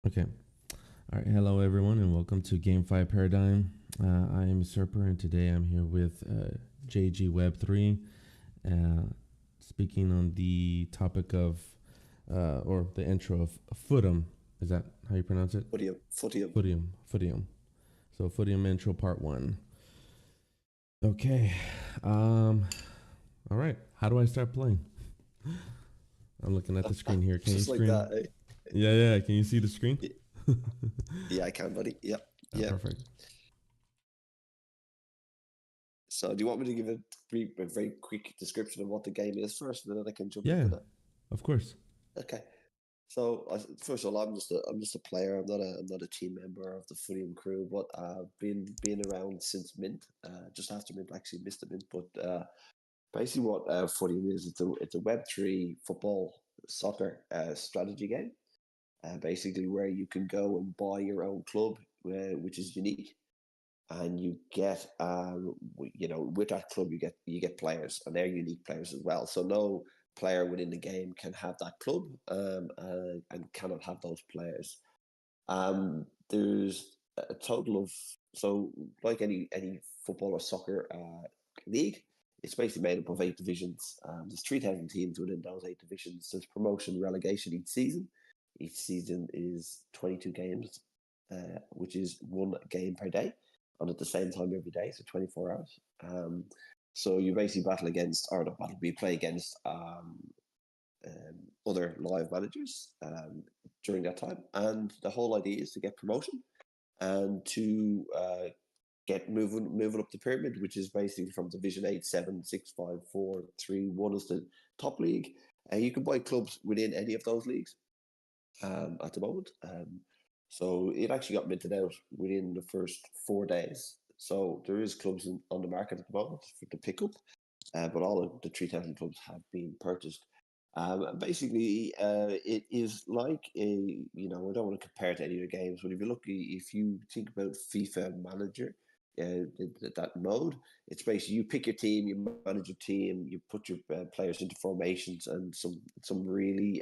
Okay. All right. Hello, everyone, and welcome to GameFi Paradigm. I am Serper, and today I'm here with JGWeb3, uh, speaking on the topic of, or the intro of Footum. Is that how you pronounce it? Footium. Footium. So, Footium intro part one. Okay. Um. All right. How do I start playing? I'm looking at the screen here. Can you Just like screen? that, eh? Yeah. Can you see the screen? Y- Yeah, I can, buddy. Yep, yep. Perfect. So, do you want me to give a very quick description of what the game is first, and then I can jump Yeah. into that? Of course. Okay. So, first of all, I'm just a player. I'm not a team member of the Footium crew, but been around since Mint. Just after Mint, actually missed the Mint, but basically what Footium is, it's a Web3 football soccer strategy game. Basically, where you can go and buy your own club, which is unique, and you get with that club you get players, and they're unique players as well. So no player within the game can have that club, and cannot have those players. There's a total of, so like any football or soccer league, it's basically made up of 8 divisions. There's 3,000 teams within those 8 divisions. There's promotion, relegation each season. Each season is 22 games, which is one game per day, and at the same time every day, so 24 hours. So you basically battle against, or not battle, we play against other live managers during that time. And the whole idea is to get promotion and to get moving up the pyramid, which is basically from Division 8, 7, 6, 5, 4, 3, 1 is the top league. You can buy clubs within any of those leagues at the moment. So it actually got minted out within the first 4 days. So there is clubs on the market at the moment for the pickup, but all of the 3,000 clubs have been purchased. Basically, it is like I don't want to compare it to any other games, but if you think about FIFA Manager, that mode, it's basically you pick your team, you manage your team, you put your players into formations and some really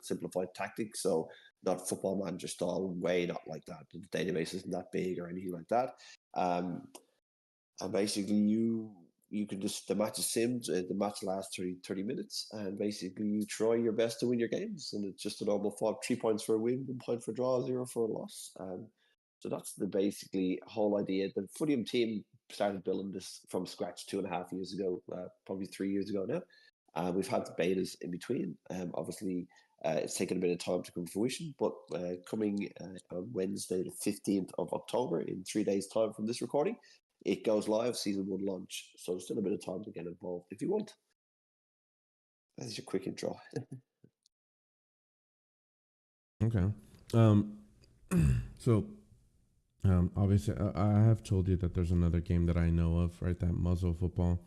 simplified tactics. So not Football Manager style way, not like that. The database isn't that big or anything like that. Um, and basically you can just, the match is sims, the match lasts 30 minutes, and basically you try your best to win your games, and it's just a normal five, 3 points for a win, 1 point for a draw, zero for a loss. So that's the basically whole idea. The Footium team started building this from scratch 2.5 years ago, probably 3 years ago now. We've had the betas in between. Obviously, it's taken a bit of time to come to fruition, but coming on Wednesday, the 15th of October, in 3 days' time from this recording, it goes live, season one launch. So there's still a bit of time to get involved if you want. That's your quick intro. Okay. Um, so obviously, I have told you that there's another game that I know of, right? That Muzzle Football.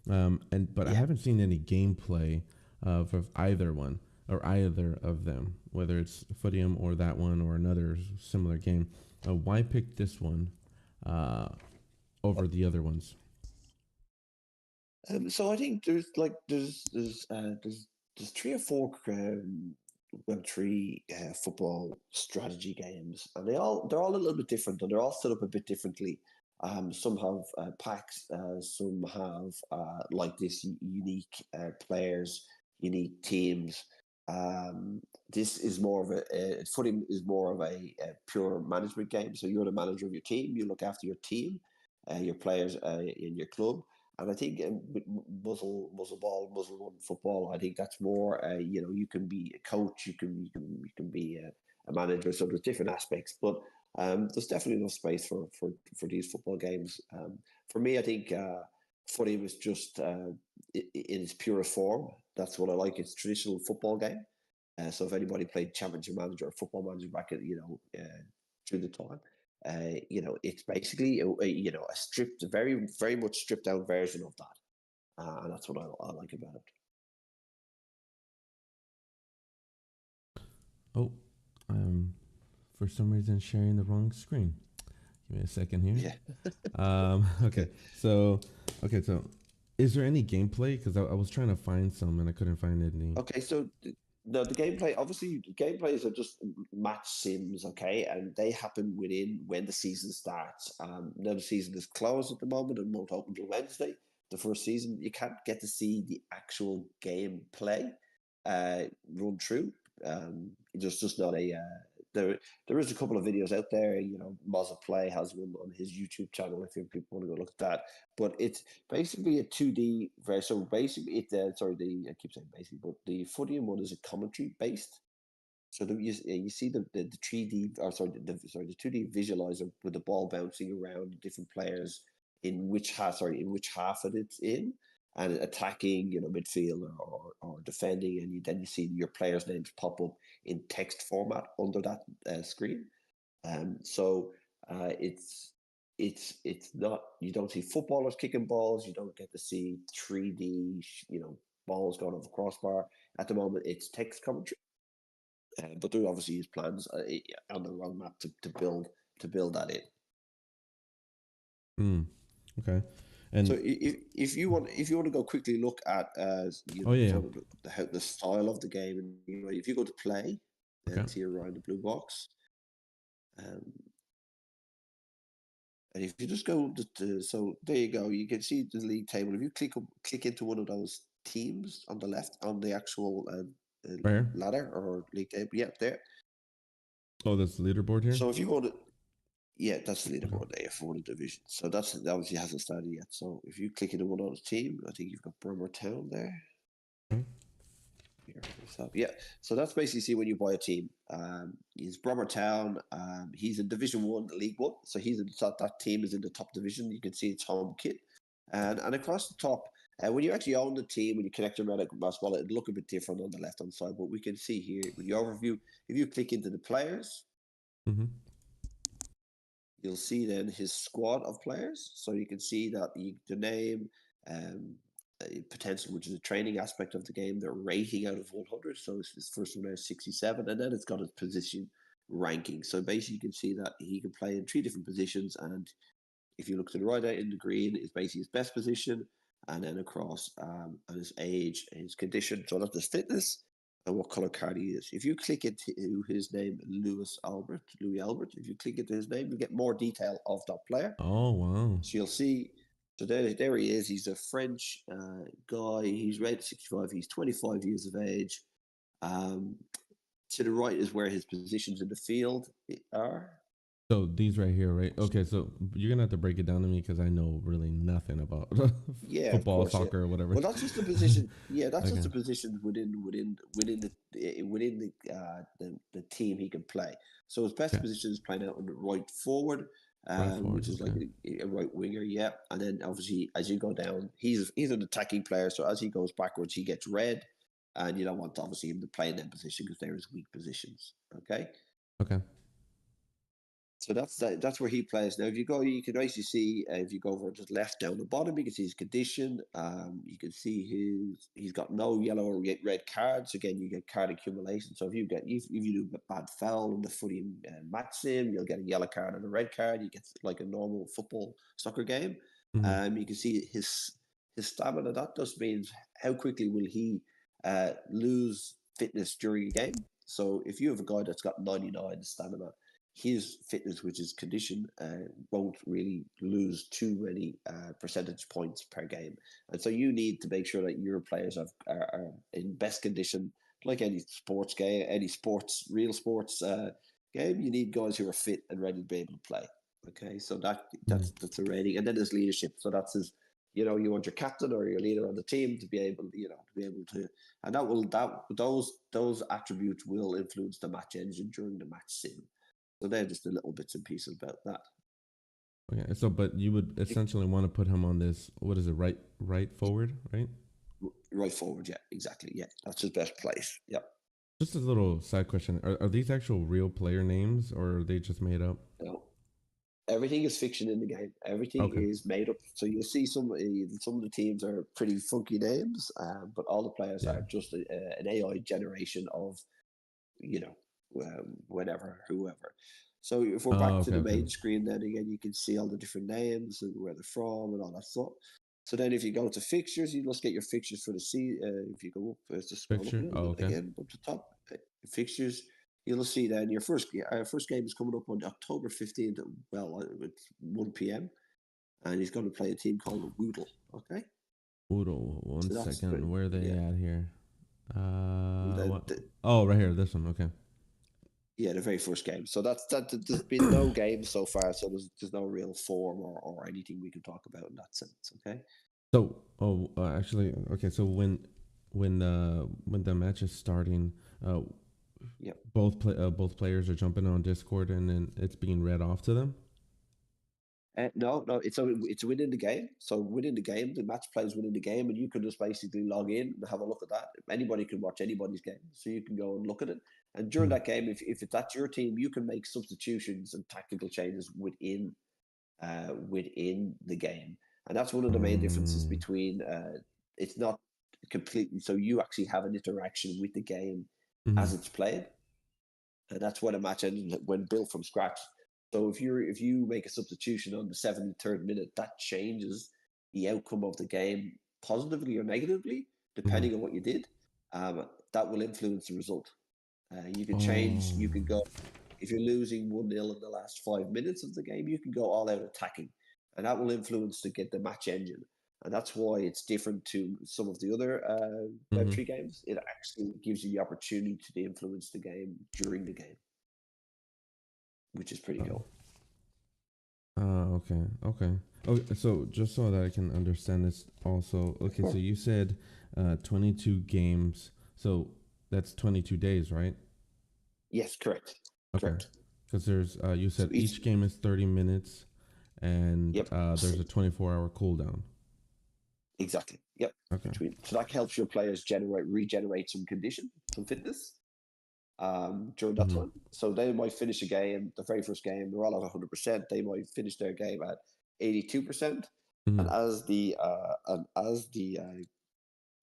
But I Yeah. haven't seen any gameplay of either one or either of them, whether it's Footium or that one or another similar game. Why pick this one uh, over the other ones? So I think there's 3 or 4 Web3 football strategy games, and they're all a little bit different, and they're all set up a bit differently. Some have packs, some have like this unique players, unique teams. Um, this is more of footing is more of a pure management game. So you're the manager of your team. You look after your team, your players in your club. And I think with muzzle run football, I think that's more. You can be a coach, you can be a manager. So there's different aspects, but there's definitely enough space for these football games. For me, I think footy was just in its purest form. That's what I like. It's traditional football game. So if anybody played Championship Manager or Football Manager back at through the time, it's basically a stripped, very very much stripped down version of that, and that's what I like about it. Oh, um, for some reason sharing the wrong screen. Give me a second here. Yeah. Okay, Okay. so okay, so is there any gameplay? Because I was trying to find some and I couldn't find any. Okay. So No, the gameplay, obviously, gameplays are just match sims, okay, and they happen within when the season starts. Now the season is closed at the moment and won't open until Wednesday. The first season, you can't get to see the actual gameplay run through. There's just not a there is a couple of videos out there. You know, Mozza Play has one on his YouTube channel if people want to go look at that. But it's basically a 2D version. So basically, sorry, I keep saying basically, but the Footium one is a commentary based. So you see the 3D, or sorry, the 2D visualizer with the ball bouncing around different players in which half of it's in, and attacking, you know, midfield or defending, and then you see your players' names pop up in text format under that screen. So it's not, you don't see footballers kicking balls, you don't get to see 3D, you know, balls going over crossbar. At the moment, it's text commentary. But there obviously is plans on the roadmap to build that in. Okay. And so if you want to go quickly look at you know, the style of the game, and you know, if you go to play and see around the blue box, and if you just go so there you go, you can see the league table. If you click into one of those teams on the left on the actual ladder or league table, yeah, there. Oh, that's the leaderboard here. So if you want to. Yeah, that's the leaderboard there for the division. So that obviously hasn't started yet. So if you click into one of those teams, I think you've got Bremer Town there. Yeah, so that's basically, see, when you buy a team, he's Bremer Town. He's in Division 1, League 1. So that team is in the top division. You can see its home kit. And across the top, when you actually own the team, when you connect them around a mouse wallet, it'll look a bit different on the left-hand side. But we can see here with the overview, if you click into the players, you'll see then his squad of players. So you can see that the name, potential, which is a training aspect of the game, their rating out of 100. So his first one there is 67, and then it's got his position ranking. So basically you can see that he can play in 3 different positions, and if you look to the right out in the green is basically his best position, and then across and his age and his condition. So that's his fitness and what color card he is. If you click into his name, Louis Albert, if you click into his name, you get more detail of that player. Oh, wow. So you'll see, so there he is. He's a French guy. He's rated 65. He's 25 years of age. To the right is where his positions in the field are. So these right here, right? Okay, so you're gonna have to break it down to me because I know really nothing about football, soccer, or whatever. Well, that's just the position. Yeah, that's just the position within the team he can play. So his best position is playing out on the right forward, which is like a right winger. Yeah, and then obviously as you go down, he's an attacking player. So as he goes backwards, he gets red, and you don't want obviously him to play in that position because there is weak positions. Okay. So that's where he plays. Now, if you go, you can actually see, if you go over to the left down the bottom, you can see his condition. You can see he's got no yellow or red cards. Again, you get card accumulation. So if you do a bad foul in the footy match sim, you'll get a yellow card and a red card. You get like a normal soccer game. You can see his stamina. That just means how quickly will he lose fitness during a game. So if you have a guy that's got 99 stamina, his fitness, which is condition, won't really lose too many percentage points per game. And so you need to make sure that your players are in best condition, like any sports game, real sports game. You need guys who are fit and ready to be able to play. Okay, so that's the rating, and then there's leadership. So that's his. You know, you want your captain or your leader on the team to be able, and those attributes will influence the match engine during the match sim. So they're just the little bits and pieces about that. Okay, so but you would essentially want to put him on this, what is it, right forward, right? Right forward, yeah, exactly. Yeah, that's his best place. Yeah. Just a little side question. Are these actual real player names or are they just made up? No. Everything is fiction in the game. Everything is made up. So you'll see some of the teams are pretty funky names, but all the players are just an AI generation of, whoever. So if we're back to the main screen, then again, you can see all the different names and where they're from and all that stuff. So then if you go to fixtures, you just get your fixtures for the season. If you go up, just scroll up a Fixture. little Oh, bit okay. again, up to top, fixtures, you'll see then your first game is coming up on October 15th. Well, it's 1 p.m. and he's going to play a team called Woodle. Okay. Oodle. One So that's second. Where are they at here? What? the Oh, right here. This one. Okay. yeah, the very first game. So that. There's been no games so far, so there's no real form or anything we can talk about in that sense. Okay. So, actually, okay. So when the match is starting, uh, Yeah. both players are jumping on Discord, and then it's being read off to them. No, it's within the game. So within the game, the match plays within the game, and you can just basically log in and have a look at that. Anybody can watch anybody's game, so you can go and look at it. And during Hmm. that game, if it's at your team, you can make substitutions and tactical changes within the game. And that's one of the main differences Mm. between. It's not completely. So you actually have an interaction with the game Mm-hmm. as it's played, and that's what a match ended when built from scratch. So if you make a substitution on the 73rd minute, that changes the outcome of the game positively or negatively, Mm-hmm. depending on what you did. That will influence the result. You can change. Oh. You can go if you're losing 1-0 in the last 5 minutes of the game. You can go all out attacking, and that will influence to get the match engine. And that's why it's different to some of the other Mm-hmm. Web3 games. It actually gives you the opportunity to influence the game during the game, which is pretty cool. Okay. Okay. Okay. So just so that I can understand this, also, okay. So you said, 22 games. So that's 22 days, right? Yes, correct. Okay. Correct. Because there's, you So said each game is 30 minutes, and yep, there's a 24-hour cooldown. exactly. Yep. Okay. So that helps your players regenerate some condition, some fitness during that Mm-hmm. time. So they might finish a game, the very first game, they're all at 100%. They might finish their game at 82%. Mm-hmm. And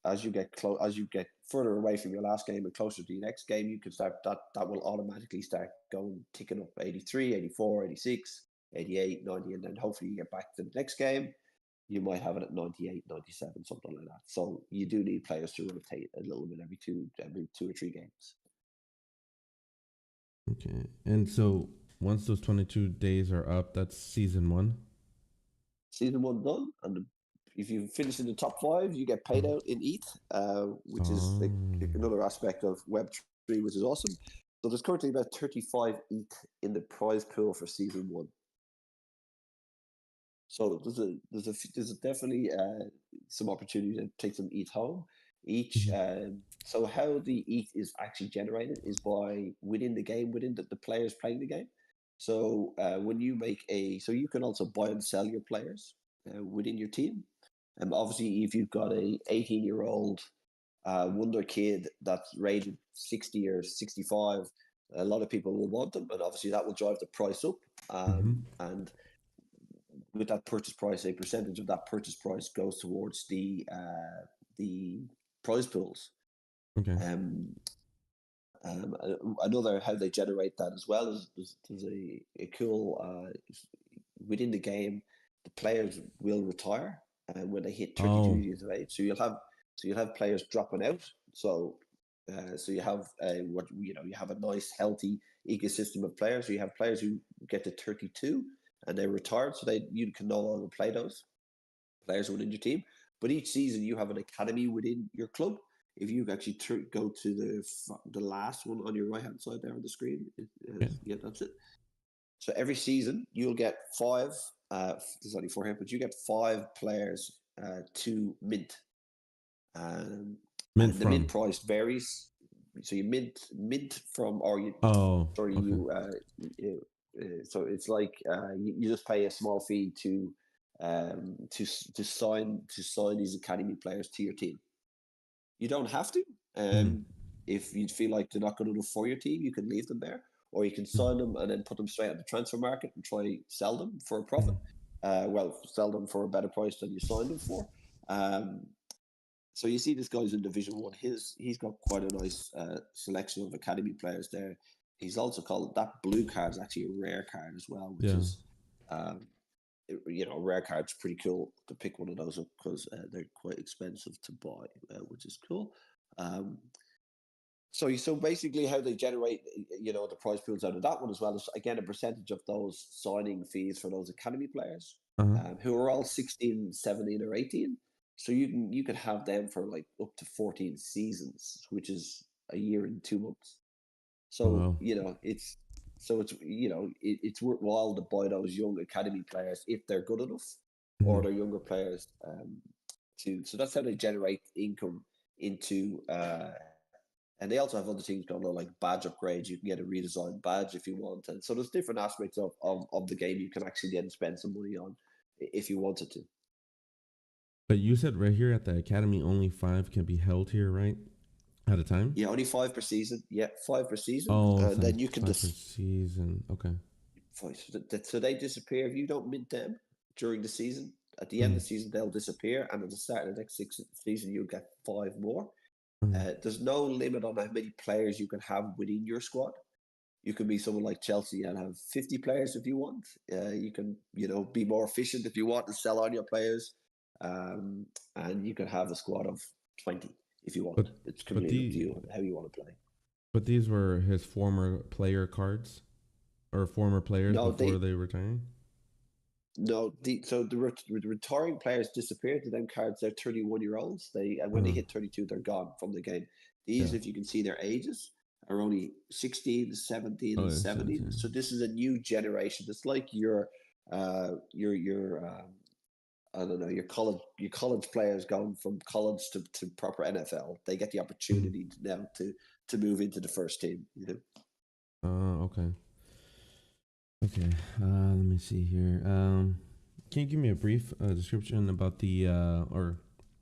as you get further away from your last game and closer to your next game, you can start that will automatically start going ticking up 83, 84, 86, 88, 90, and then hopefully you get back to the next game. You might have it at 98, 97, something like that. So you do need players to rotate a little bit every two or three games. Okay. And so once those 22 days are up, that's season one. Season one done, and if you finish in the top five, you get paid out in ETH, which is Oh. another aspect of Web3, which is awesome. So there's currently about 35 ETH in the prize pool for season one. So there's definitely some opportunity to take some ETH home. So how the ETH is actually generated is by within the game, within the players playing the game. So when you so you can also buy and sell your players within your team. And obviously, if you've got a 18-year-old wonder kid that's rated 60 or 65, a lot of people will want them, and obviously that will drive the price up. And with that purchase price, a percentage of that purchase price goes towards the prize pools. Okay. Another how they generate that as well is there's a cool within the game. The players will retire when they hit 32 Oh. years of age. So you'll have players dropping out. So you have you have a nice healthy ecosystem of players. So you have players who get to 32 and they retired, so you can no longer play those players within your team. But each season you have an academy within your club. If you actually go to the last one on your right hand side there on the screen, yeah, that's it. So every season you'll get five. There's only four here, but you get five players to mint. Mint And the mint from. price varies. So you mint from, or you Oh. sorry, Okay. so it's like you just pay a small fee to sign these academy players to your team. You don't have to. Mm-hmm. If you feel like they're not good enough for your team, you can leave them there, or you can sign them and then put them straight at the transfer market and try sell them for a profit. Sell them for a better price than you signed them for. So you see, this guy's in Division One. He's got quite a nice selection of academy players there. He's also called that blue card is actually a rare card as well, which Yeah. is rare cards, pretty cool to pick one of those up because they're quite expensive to buy, which is cool. Um, so basically, how they generate, the prize pools out of that one as well is again a percentage of those signing fees for those academy players, Uh-huh. who are all 16, 17, or 18. So you could have them for like up to 14 seasons, which is a year and 2 months. Oh, So wow. it's worthwhile to buy those young academy players if they're good enough, or Mhm. they're younger players. So that's how they generate income into. And they also have other things going on, like badge upgrades. You can get a redesigned badge if you want, and so there's different aspects of the game you can actually then spend some money on if you wanted to. But you said right here at the academy, only 5 can be held here, right? At a time? Yeah, only five per season. Yeah, five per season, Oh, and five, then you can five per just season. Okay. so they disappear if you don't mint them during the season. At the end of Mm, the season, they'll disappear, and at the start of the next season, you'll get five more. mm. There's no limit on how many players you can have within your squad. You can be someone like Chelsea and have 50 players if you want. You can, be more efficient if you want and sell on your players. And you can have a squad of 20 if you But want. It's but completely up to the you on how you want to play. but these were his former player cards or former players No, before they they retiring. no the retiring players disappeared to them cards. They're 31-year-olds. They and when they Uh, hit 32, they're gone from the game. yeah. These, if you can see their ages, are only 16, 17, Oh, and yeah, 17. 17. So this is a new generation. It's like your I don't know, your college players going from college to proper NFL. They get the Mm. opportunity now to move into the first team. Okay. Okay. Let me see here. Can you give me a brief description about the or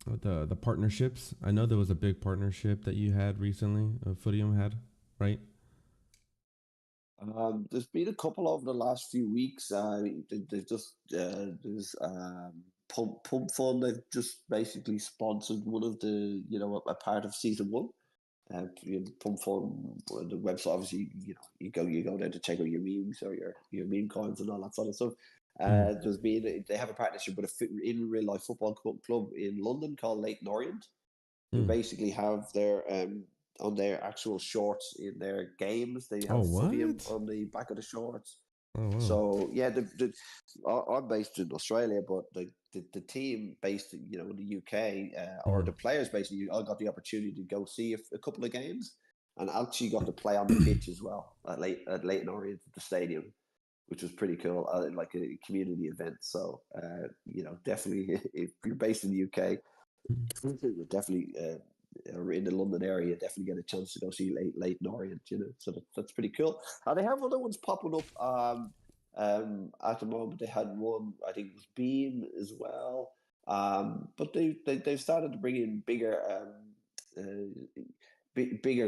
the partnerships? I know there was a big partnership that you had recently. Footium had, right? There's been a couple over the last few weeks. They've just there's Pump Fun. They've just basically sponsored one of a part of season one. Pump Fun, the website. Obviously, you go there to check out your memes or your meme coins and all that sort of stuff. Mm. They have a partnership with in real life football club in London called Leighton Orient, who Mm. basically have their on their actual shorts in their games. They Oh, have Footium what? on the back of the shorts. Oh, wow. So yeah, I'm based in Australia, but the team based in the UK, or Mm. the players based in the UK, I got the opportunity to go see a couple of games, and actually got to play on the pitch as well at Leighton Orient at the stadium, which was pretty cool, like a community event. So definitely if you're based in the UK, Mm. definitely or in the London area, definitely get a chance to go see Leighton Orient. So that's pretty cool. They have other ones popping up. At the moment, they had one. I think it was Beam as well. But they've started to bring in bigger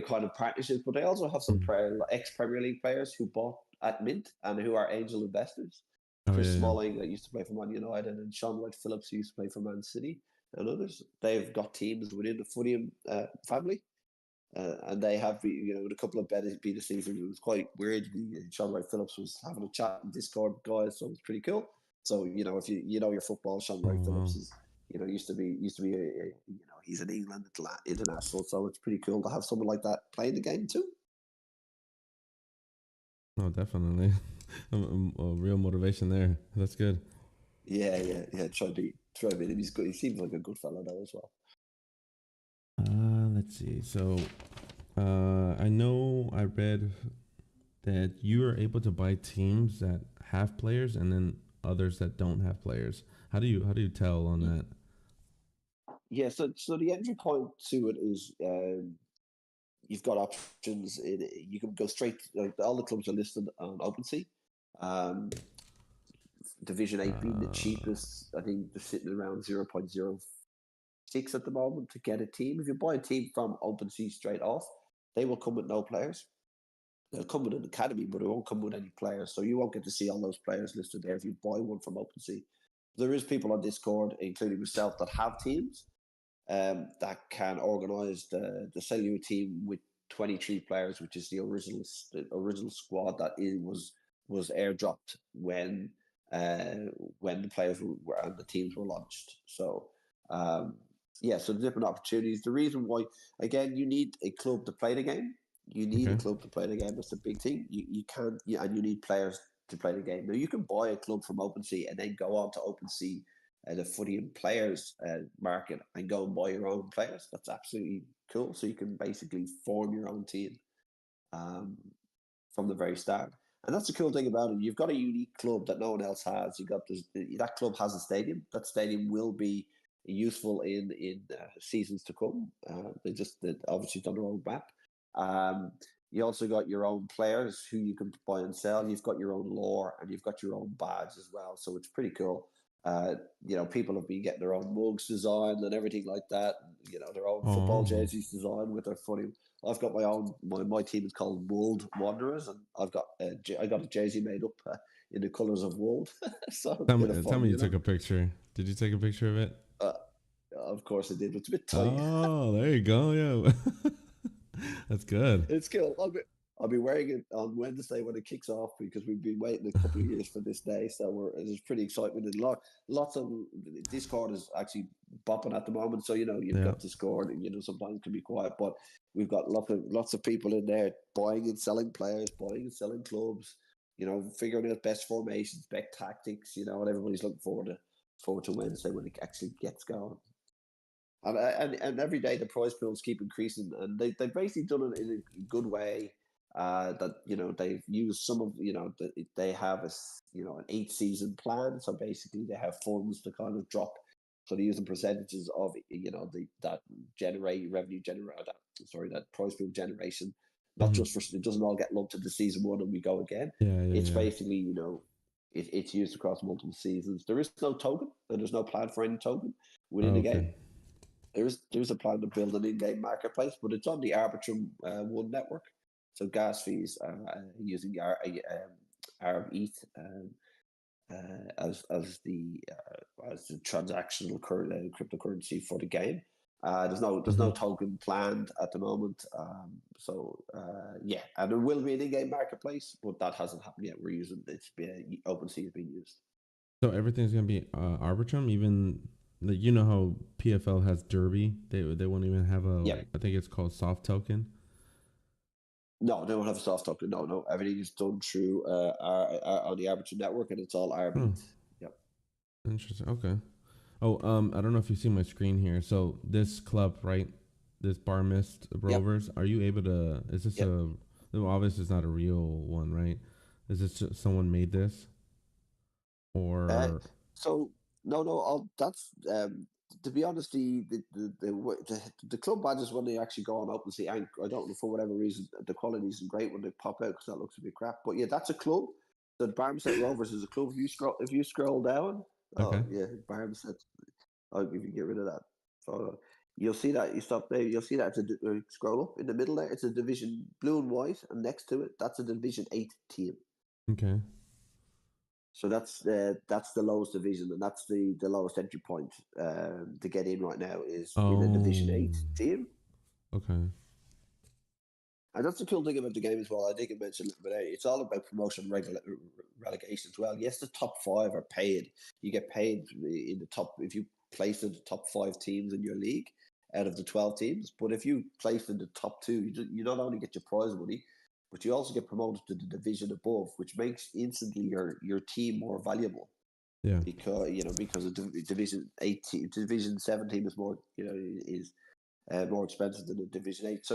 kind of partnerships. But they also have some Mm. ex Premier League players who bought at Mint and who are angel investors. Oh, Chris yeah, yeah. Smalling, that used to play for Man United, and Sean White Phillips, who used to play for Man City, and others. They've got teams within the Footium family, and they have, a couple of beta seasons. It was quite weird. Sean White Phillips was having a chat in Discord guys, so it was pretty cool. So if you know your football, Sean Oh, White Phillips wow. is used to be he's an England international, so it's pretty cool to have someone like that playing the game too. No, definitely. A real motivation there. That's good. Yeah, yeah, yeah. Try beat him. He's good. He seems like a good fellow though as well. Let's see. So, I know I read that you are able to buy teams that have players and then others that don't have players. How do you tell on that? Yeah, so the entry point to it is you've got options. You can go straight. Like, all the clubs are listed on OpenSea. Um, Division 8 being the Uh, cheapest. I think they're sitting around 0.06 at the moment to get a team. If you buy a team from OpenSea straight off, they will come with no players. They'll come with an academy, but it won't come with any players. So you won't get to see all those players listed there if you buy one from OpenSea. There is people on Discord, including myself, that have teams that can organise the cellular team with 23 players, which is the original squad that was airdropped when when the players were and the teams were launched. So yeah, so different opportunities. The reason why, again, you need a club to play the game. You need a Okay. club to play the game. That's the big thing. You can't, and you need players to play the game. Now you can buy a club from OpenSea and then go on to OpenSea, the Footium players market, and go and buy your own players. That's absolutely cool. So you can basically form your own team um, from the very start. And that's the cool thing about it. You've got a unique club that no one else has. You got this, that club has a stadium. That stadium will be useful in seasons to come. They obviously done their own map. Um, you also got your own players who you can buy and sell. You've got your own lore and you've got your own badge as well. So it's pretty cool. People have been getting their own mugs designed and everything like that. Their own football Oh, jerseys designed with their footy. I've got my own. My team is called Wold Wanderers, and I got a jersey made up in the colours of wold. So it's a tell bit of me, tell fun, me you took a picture. Did you take a picture of it? Uh, of course, I did. It's a bit tight. Oh, there you go. Yeah, that's good. It's cool. I'll be wearing it on Wednesday when it kicks off because we've been waiting a couple of years for this day. So there's pretty excitement and lots of Discord is actually bopping at the moment. So you've Yeah. got Discord, and sometimes it can be quiet, but we've got lots of people in there buying and selling players, buying and selling clubs. Figuring out best formations, best tactics. And everybody's looking forward to Wednesday when it actually gets going. And every day the prize pools keep increasing, and they've basically done it in a good way. That they've used some of they have an 8 season plan, so basically they have funds to kind of drop. So they're using percentages of that revenue generate that prize pool generation, not Hmm. just for it doesn't all get lumped into season one and we go again. Yeah, yeah, It's yeah. basically it's used across multiple seasons. There is no token, and there's no plan for any token within Oh, the okay. game. There's a plan to build an in-game marketplace, but it's on the Arbitrum One network. So gas fees using Arb ETH as the transactional cryptocurrency for the game. There's no Hmm. token planned at the moment. Yeah, and there will be an in-game marketplace, but that hasn't happened yet. We're using OpenSea is being used. So everything's gonna be Arbitrum, even like how PFL has Derby. They won't even have a Yeah. I think it's called soft token. No, they don't have a soft token. No, no. Everything is done through on the Arbiter network, and it's all Huh. RB'd. Yep. Interesting. Okay. Oh, I don't know if you see my screen here. So this club, right? This Bar Mist Yep. Rovers. Are you able to? Is this Yep. a? No, obviously, it's not a real one, right? Is this just someone made this, Uh, or so no, no. That's to be honest, the club badges when they actually go on OpenSea, and I don't know for whatever reason the quality isn't great when they pop out because that looks a bit crap. But yeah, that's a club. The Barmstead Rovers is a club. If you scroll down, okay? oh yeah, Barmstead. I'll give you get rid of that. So you'll see that you stop there. You'll see that scroll up in the middle there. It's a division blue and white, and next to it, that's a Division 8 team. Okay. So that's the lowest division, and that's the lowest entry point to get in right now is in a Division Oh. 8 team. Okay. And that's the cool thing about the game as well. I think I mentioned it, but it's all about promotion relegation as well. Yes, the top five are paid. You get paid in the top if you place in the top 5 teams in your league out of the 12 teams. But if you place in the top two, you not only get your prize money, but you also get promoted to the division above, which makes instantly your team more valuable Yeah. because a Division 8 team, Division 7 team is more expensive than a Division 8. So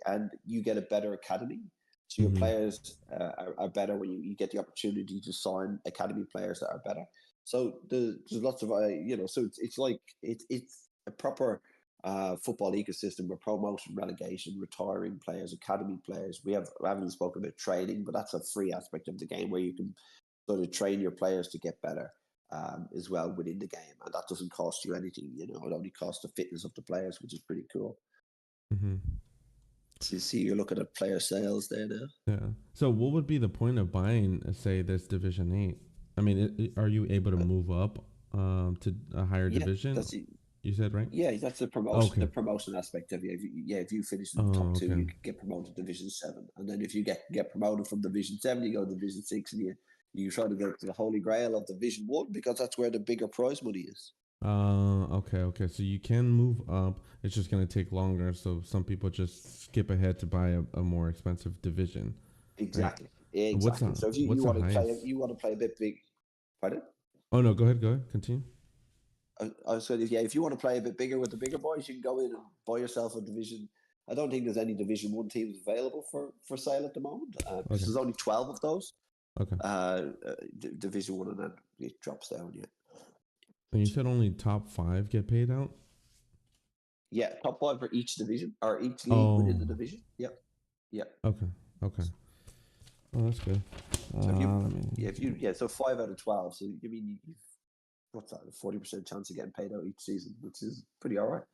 and you get a better academy. So your Mm-hmm. players are better when you get the opportunity to sign academy players that are better. So there's lots of So it's like it's a proper football ecosystem where promotion, relegation, retiring players, academy players. I haven't spoken about training, but that's a free aspect of the game where you can sort of train your players to get better as well within the game, and that doesn't cost you anything. It only costs the fitness of the players, which is pretty cool. Mm-hmm. So you see, you're looking at player sales there now. Yeah. So what would be the point of buying, say, this Division 8? I mean, are you able to Uh, move up to a higher yeah, division? that's it. You said right? Yeah, that's the promotion. Okay. The promotion aspect of it. If you finish in the top Oh, two, okay. you can get promoted to Division 7, and then if you get promoted from Division 7, you go to Division 6, and You try to get to the holy grail of Division 1 because that's where the bigger prize money is. Okay. So you can move up. It's just gonna take longer. So some people just skip ahead to buy a more expensive division, right? Exactly. What's Exactly. the So if what's you the want to play, highest? you want to play a bit big. Pardon? Oh no, go ahead. Go ahead. Continue. I was saying, yeah, if you want to play a bit bigger with the bigger boys, you can go in and buy yourself a division. I don't think there's any Division 1 teams available for sale at the moment because Okay. there's only 12 of those. Okay. Division 1, and then it drops down. Yeah. And you said only top 5 get paid out. Yeah, top 5 for each division or each league within Oh. the division. Yep. Yep. Okay. Okay. Oh, that's good. So if you, Let me yeah, so 5 out of 12. So you mean you've what's that? A 40% chance of getting paid out each season, which is pretty all right.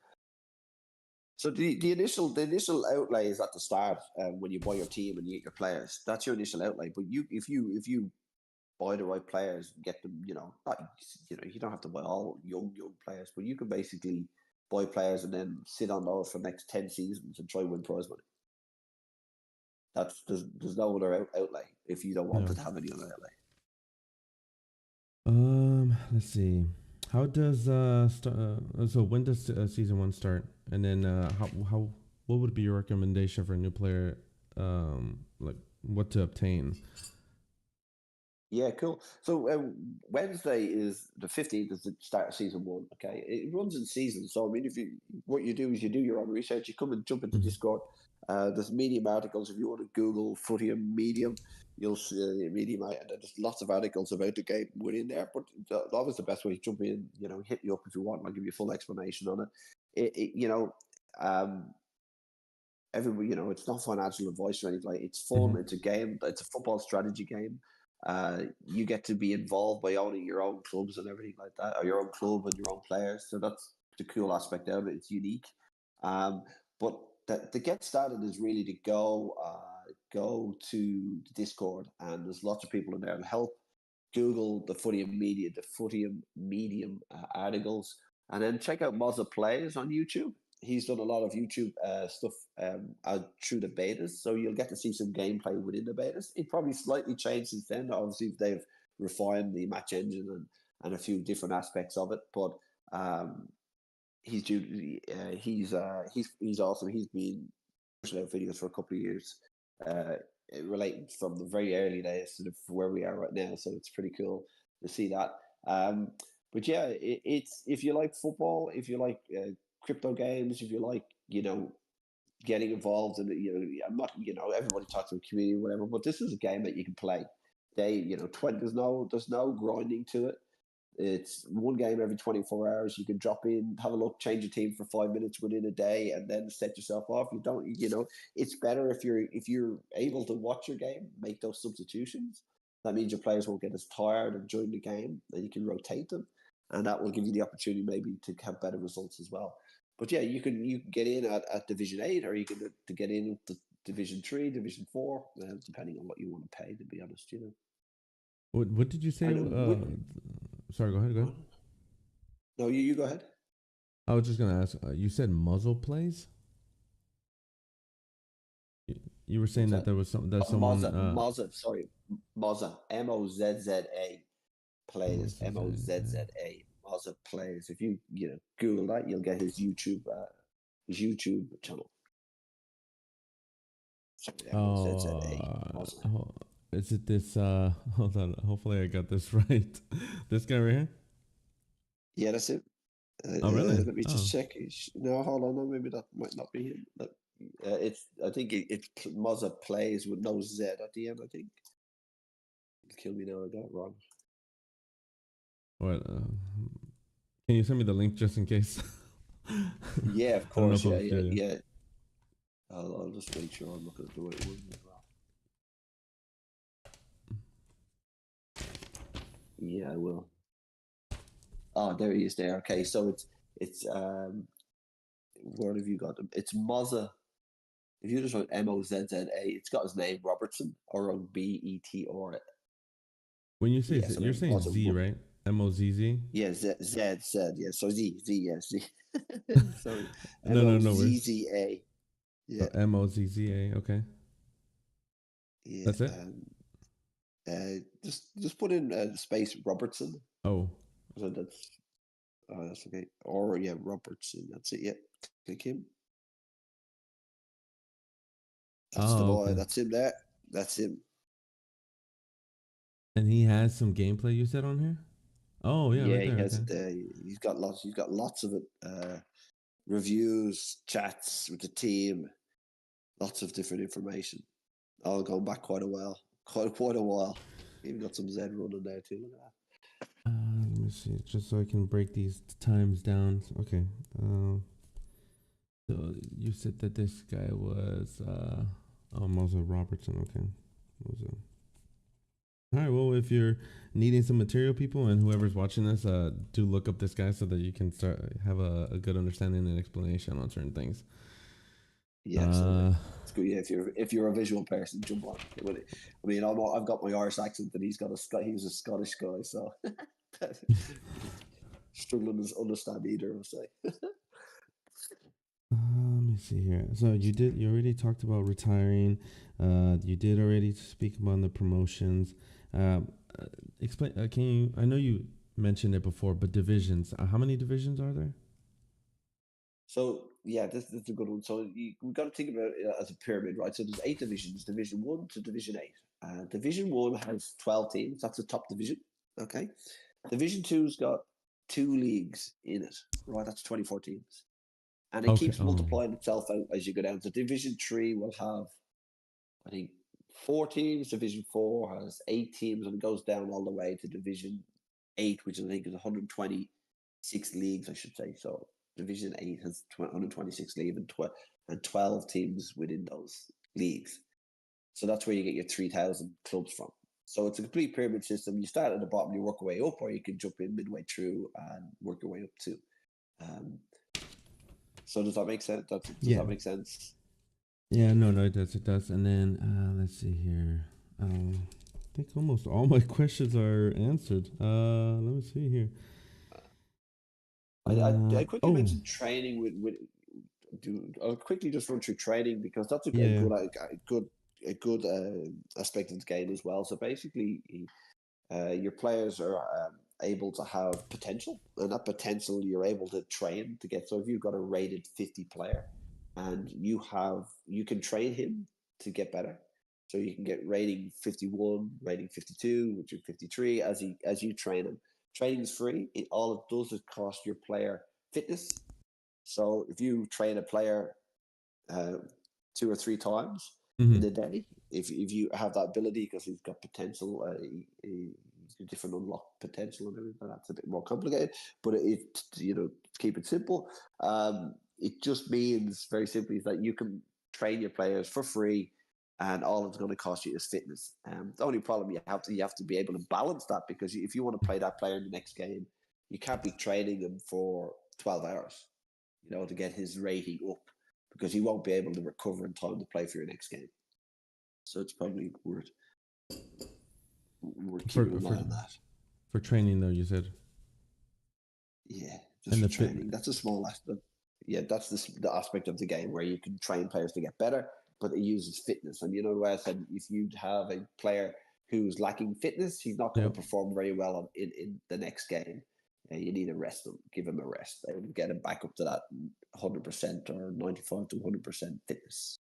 So the initial outlay is at the start when you buy your team and you get your players. That's your initial outlay. But if you buy the right players, get them, not, you don't have to buy all young players, but you can basically buy players and then sit on those for the next 10 seasons and try win prize money. There's no other outlay if you don't want yeah. to have any other outlay. Let's see. How does so when does season 1 start? And then how what would be your recommendation for a new player? Like what to obtain? Yeah, cool. So Wednesday is the 15th is the start of season 1. Okay, it runs in seasons. So I mean, what you do is you do your own research. You come and jump into Mhm. Discord. There's Medium articles. If you want to Google Footium Medium, you'll see Medium. And there's lots of articles about the game within there. But that was the best way to jump in. Hit me up if you want. I'll give you a full explanation on it. Um, everybody, it's not financial advice or anything. Like, it's fun. Mhm. It's a game. It's a football strategy game. You get to be involved by owning your own clubs and everything like that, or your own club and your own players. So that's the cool aspect of it. It's unique. But to get started is really to go to the Discord, and there's lots of people in there to help. Google the Footium Medium articles, and then check out Mozza Plays on YouTube. He's done a lot of YouTube stuff through the betas, so you'll get to see some gameplay within the betas. It probably slightly changed since then. Obviously, they've refined the match engine and a few different aspects of it, but he's awesome. He's been pushing out videos for a couple of years, relating from the very early days to where we are right now. So it's pretty cool to see that. But yeah, it's if you like football, if you like crypto games, if you like getting involved in it, I'm not everybody talks about community or whatever, but this is a game that you can play. There's no grinding to it. It's one game every 24 hours. You can drop in, have a look, change your team for 5 minutes within a day, and then set yourself off. You don't, it's better if you're able to watch your game, make those substitutions. That means your players won't get as tired of during the game, and you can rotate them, and that will give you the opportunity maybe to have better results as well. But yeah, you can get in at Division 8, or you can to get in to Division 3, Division 4, depending on what you want to pay. To be honest. What did you say? And with, Sorry. Go ahead. Go ahead. no, you go ahead. I was just gonna ask. You said muzzle plays. You were saying What's that that? there was some that Oh, someone. Sorry, Mozza, Mozza plays, Mozza, Mozza plays. If you Google that, you'll get his YouTube channel. Sorry, Mozza, Mozza. Is it this? Hold on. Hopefully, I got this right. This guy right here. Yeah, that's it. Oh, really? Let me Oh, just check. No, hold on. No, maybe that might not be him. It's. I think it's Mozza plays with no Z at the end. I think. Kill me now. I got it wrong. what? Can you send me the link just in case? Yeah, of I don't know course. if it Yeah, was. yeah, Yeah, yeah. yeah. I'll just make sure I'm looking at the right one as well. Yeah, I will. Oh, there he is. There. Okay, so it's where have you got them? It's Mozza. If you just write Mozza, it's got his name Robertson, Robetor. When you say Yeah, so you're maybe saying Mozza. Z, right? Mozz. Yeah, Z. Yeah, so yeah, Z. Sorry, No worries. Mozza. Yeah, Mozza. Okay, yeah. that's it. Just put in space Robertson. Oh, So that's okay. Or yeah, Robertson. That's it. Yep. Click him. That's the oh, boy. okay. That's him there. That's him. And he has some gameplay you said on here? Oh, yeah, Yeah, right he there. has Okay. it there. He's got lots. He's got lots of it. Reviews, chats with the team, lots of different information. All going back quite a while. Quite a while. Even got some Z running there too. Look at that. Let me see, just so I can break these times down. Okay. So you said that this guy was Mozza Robertson. Okay. Mozza. All right. Well, if you're needing some material, people, and whoever's watching this, do look up this guy so that you can start have a good understanding and explanation on certain things. Yeah, absolutely. It's good. Yeah, if you're a visual person, jump on. I mean, I've got my Irish accent, and he was a Scottish guy, so struggling to understand either. I'll say. Let me see here. So you already talked about retiring. You did already speak about the promotions. Explain. Can you? I know you mentioned it before, but divisions. How many divisions are there? So yeah, this is a good one. So we've got to think about it as a pyramid, right? So there's 8 divisions, Division 1 to Division 8. Division 1 has 12 teams. That's the top division. Okay. Division 2's got 2 leagues in it, right? That's 24 teams. And it Okay. keeps Oh. multiplying itself out as you go down. So Division 3 will have, I think, 4 teams. Division 4 has 8 teams, and it goes down all the way to Division 8, which I think is 126 leagues, I should say. So Division 8 has 126 leagues and 12 teams within those leagues. So that's where you get your 3,000 clubs from. So it's a complete pyramid system. You start at the bottom, you work your way up, or you can jump in midway through and work your way up too. So does that make sense? Does Yeah. that make sense? Yeah. No. It does. It does. And then let's see here. I think almost all my questions are answered. Let me see here. I quickly Oh. mentioned training I'll quickly just run through training because that's a Yeah. good aspect of the game as well. So basically, your players are able to have potential, and that potential you're able to train to get. So if you've got a rated 50 player, and you can train him to get better. So you can get rating 51, rating 52, which is 53 as you train him. Training is free. All it does is cost your player fitness. So if you train a player 2 or 3 times in Mm-hmm. a day, if you have that ability because he's got potential, different unlocked potential and everything. That's a bit more complicated, but to keep it simple, it just means very simply is that you can train your players for free, and all it's going to cost you is fitness. The only problem you have to be able to balance that, because if you want to play that player in the next game, you can't be training him for 12 hours, to get his rating up, because he won't be able to recover in time to play for your next game. So it's probably worth keeping an eye on that. For training though, you said. Yeah, just And for the fit. training. That's a small aspect. Yeah, that's the aspect of the game where you can train players to get better, but it uses fitness. And the way I said, if you have a player who's lacking fitness, he's not going to Yep. perform very well in the next game. You need to rest him, give him a rest, and get him back up to that 100% or 95 to 100% fitness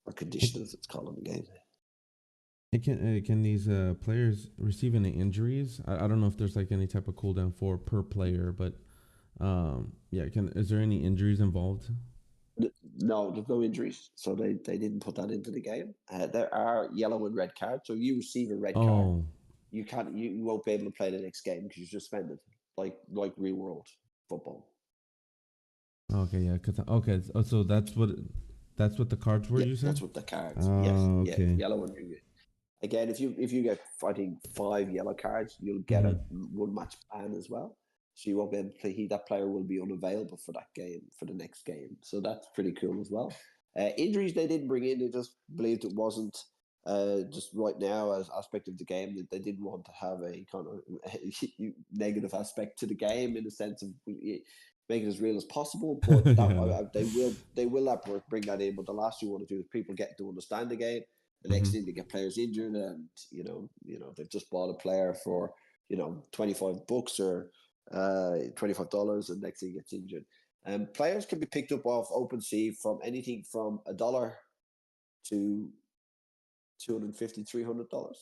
or condition, as it's called in the game. Can these players receive any injuries? I don't know if there's like any type of cooldown for per player, but yeah, is there any injuries involved? No, there's no injuries, so they didn't put that into the game. There are yellow and red cards, so you receive a red card, Oh, you won't be able to play the next game because you're suspended, like real world football. okay, yeah, so that's what the cards were. Yeah, You said? that's what the cards. Yes, Oh, yeah, okay. yellow and again, if you get, I think, 5 yellow cards, you'll get a Mm-hmm. 1 match ban as well. So you won't be able to play. That player will be unavailable for that game, for the next game. So that's pretty cool as well. Injuries they didn't bring in. They just believed it wasn't just right now as aspect of the game, that they didn't want to have a kind of negative aspect to the game, in the sense of make it as real as possible. But Yeah. they will bring that in. But the last thing you want to do is people get to understand the game. The next Mm-hmm. thing they get players injured, and they've just bought a player for $25 or $25, and next thing he gets injured. Players can be picked up off OpenSea from anything from $1 to $250, $300.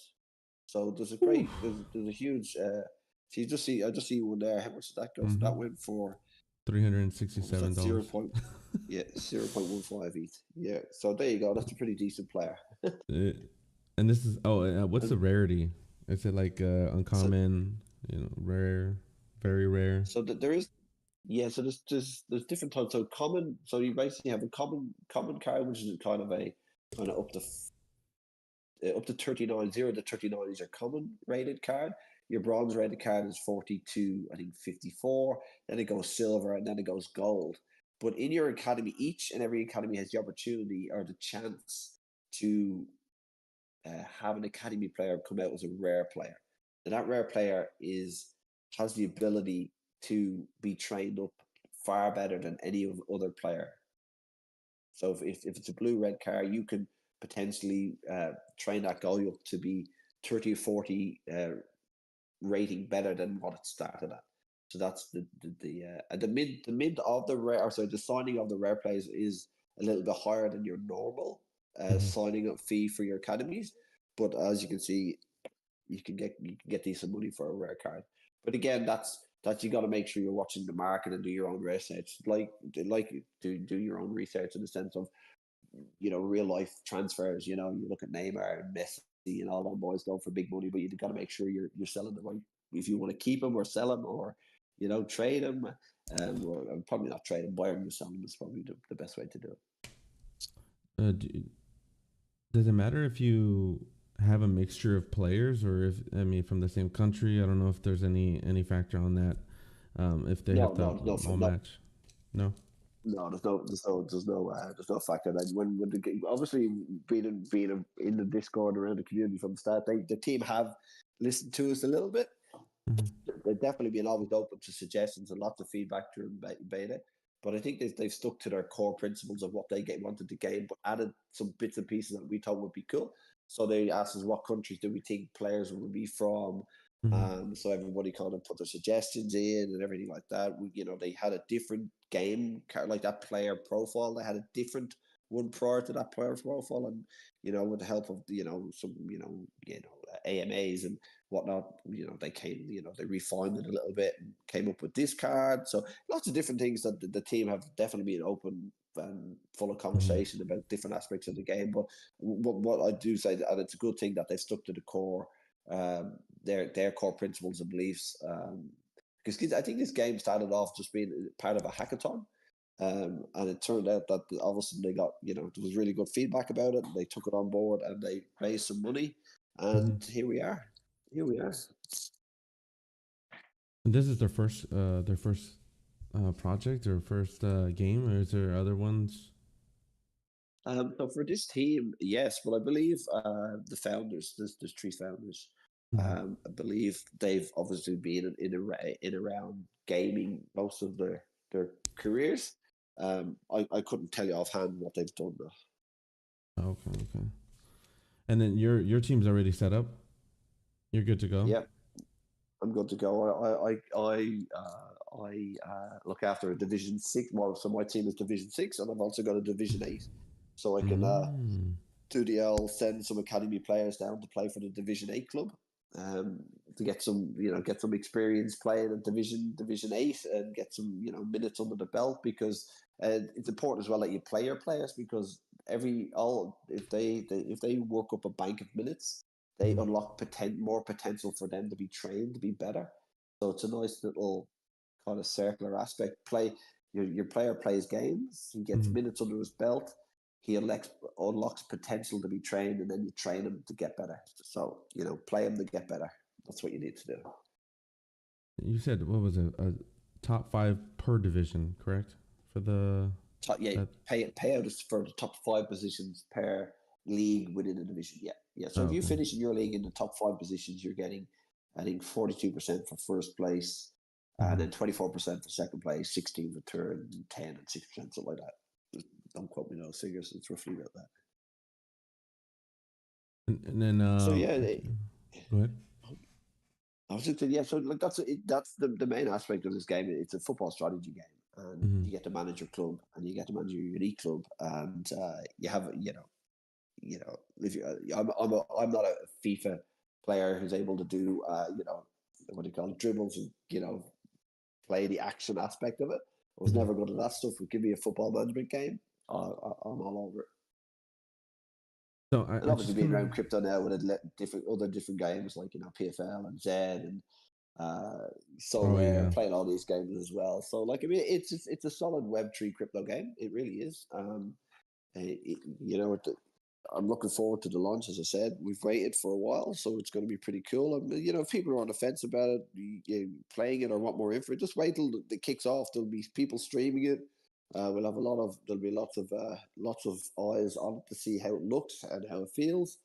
So there's a Ooh. great there's a huge. So I just see one there. How much did that go for? Mm-hmm. That went for, what was that, $367. 0.15 each. Yeah. So there you go. That's a pretty decent player. Uh, and this is what's And the rarity? Is it like so uncommon, rare, very rare? so there is, yeah. So there's different types. So common. So you basically have a common card, which is kind of up to 39. 0 to 39 is your common rated card. Your bronze rated card is 42, I think 54. Then it goes silver, and then it goes gold. But in your academy, each and every academy has the opportunity or the chance to have an academy player come out as a rare player. And that rare player has the ability to be trained up far better than any other player. So if it's a blue red car, you can potentially train that guy up to be 30 or 40 rating better than what it started at. So that's the mid of the rare. Sorry, the signing of the rare players is a little bit higher than your normal Mm-hmm. signing up fee for your academies. But as you can see, you can get decent money for a rare card. But again, that's you got to make sure you're watching the market and do your own research. Like do your own research in the sense of real life transfers. You look at Neymar and Messi and all them boys going for big money, but you got to make sure you're selling the right. If you want to keep them or sell them or trade them, or probably not trade them, buy them or sell them is probably the best way to do it. Does it matter if you have a mixture of players, or if from the same country? I don't know if there's any factor on that. If they No, have to no, no, all no. match, no. No, there's no factor. That when the game, obviously being in the Discord around the community from the start, the team have listened to us a little bit. Mm-hmm. They've definitely been always open to suggestions and lots of feedback during beta. But I think they've stuck to their core principles of what they wanted to game, but added some bits and pieces that we thought would be cool. So they asked us what countries do we think players would be from. Mm-hmm. So everybody kind of put their suggestions in and everything like that. They had a different game card, like that player profile. They had a different one prior to that player profile, and with the help of some AMAs and whatnot, they refined it a little bit and came up with this card. So lots of different things that the team have definitely been open and full of Mm-hmm. conversation about different aspects of the game. But what I do say, and it's a good thing that they've stuck to the core, their core principles and beliefs. Because I think this game started off just being part of a hackathon. And it turned out that all of a sudden they got, there was really good feedback about it. And they took it on board and they raised some money. Mm-hmm. And here we are. Here we are. And this is their first project or first game, or is there other ones? So for this team, yes, but I believe the founders, there's three founders. Mm-hmm. I believe they've obviously been in around gaming most of their careers. I couldn't tell you offhand what they've done though. Okay, okay. And then your team's already set up. You're good to go. Yeah, I'm good to go. I look after a Division 6. Well, so my team is Division 6, and I've also got a Division 8, so I can Mm. do the L, send some academy players down to play for the Division 8 club, to get some experience playing in Division 8 and get some minutes under the belt, because it's important as well that you play your players, because if they work up a bank of minutes, they Mm-hmm. unlock more potential for them to be trained to be better. So it's a nice little kind of circular aspect. Your player plays games, he gets Mm-hmm. minutes under his belt, he unlocks potential to be trained, and then you train him to get better. So play him to get better. That's what you need to do. You said what was it? A top five per division, correct? For the Yeah, that. payout is for the top 5 positions per league within a division. Yeah, yeah. So Oh, if you okay. finish in your league in the top 5 positions, you're getting, I think, 42% for first place, and Mm-hmm. then 24% for second place, 16 for third, and 10 and 6%, something like that. Don't quote me those figures. It's roughly about that. And then So yeah, go ahead. I was just yeah. So like that's the main aspect of this game. It's a football strategy game, and Mm-hmm. you get to manage your club, and you get to manage your unique club, and you have if you, I'm not a FIFA player who's able to do what do you call it, dribbles and play the action aspect of it. I was Mm-hmm. never good at that stuff. But give me a football management game, I'm all over it. So And I obviously just being kind of around crypto now with different games like PFL and Zed and So oh Rare, yeah. playing all these games as well. So like I mean, it's a solid Web3 crypto game. It really is. You know, I'm looking forward to the launch. As I said, we've waited for a while, so it's going to be pretty cool. And if people are on the fence about it, playing it or want more info, just wait till it kicks off. There'll be people streaming it. There'll be lots of eyes on it to see how it looks and how it feels.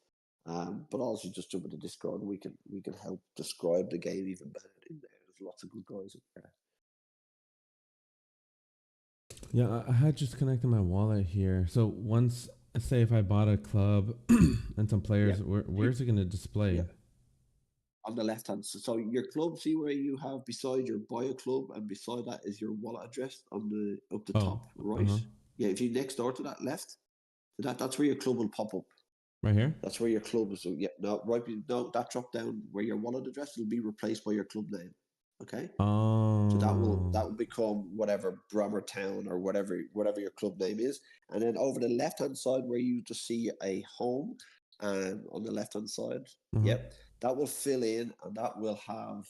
But also just jump into Discord and we can help describe the game even better in there. There's lots of good guys in there. Yeah, I had just connected my wallet here. So once, say, if I bought a club and some Yeah. players, where's it going to display? Yeah. On the left hand. So your club, see where you have beside your buy a club, and beside that is your wallet address on the up the Oh, top right. uh-huh. Yeah, if you next door to that left, so that's where your club will pop up. Right here? That's where your club is. So yeah, no, right, no, that drop down where your wallet address will be replaced by your club name. Okay. So Oh. that will become whatever Brummer Town or whatever your club name is, and then over the left hand side where you just see a home, and on the left hand side, Uh-huh. yep, that will fill in, and that will have.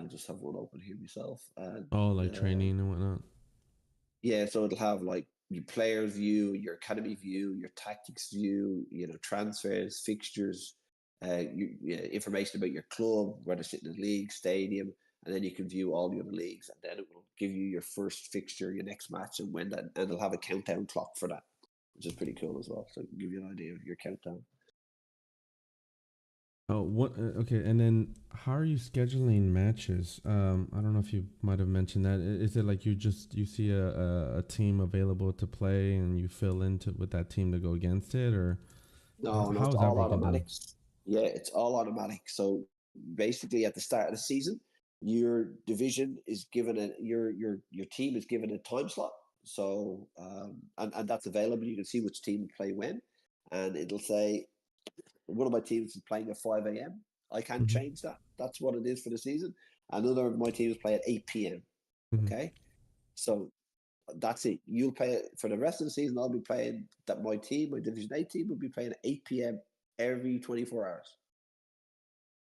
Just have one open here myself, and Oh, like training and whatnot. yeah, so it'll have like your player view, your academy view, your tactics view, transfers, fixtures, information about your club, where they're sitting in the league, stadium, and then you can view all the other leagues, and then it will give you your first fixture, your next match, and when that, and it'll have a countdown clock for that, which is pretty cool as well. So it can give you an idea of your countdown. Oh, what? Okay, and then how are you scheduling matches? I don't know if you might have mentioned that. Is it like you see a team available to play and you fill into with that team to go against it, or No, how it's is that all broken down? automatic. Yeah, it's all automatic. So basically, at the start of the season, your division is given your team is given a time slot. So and that's available. You can see which team will play when, and it'll say one of my teams is playing at 5 a.m. I can't Mm-hmm. change that. That's what it is for the season. Another of my teams play at 8 p.m. Mm-hmm. Okay, so that's it. You'll play it for the rest of the season. I'll be playing that my team, my Division 8 team, will be playing at 8 p.m. every 24 hours.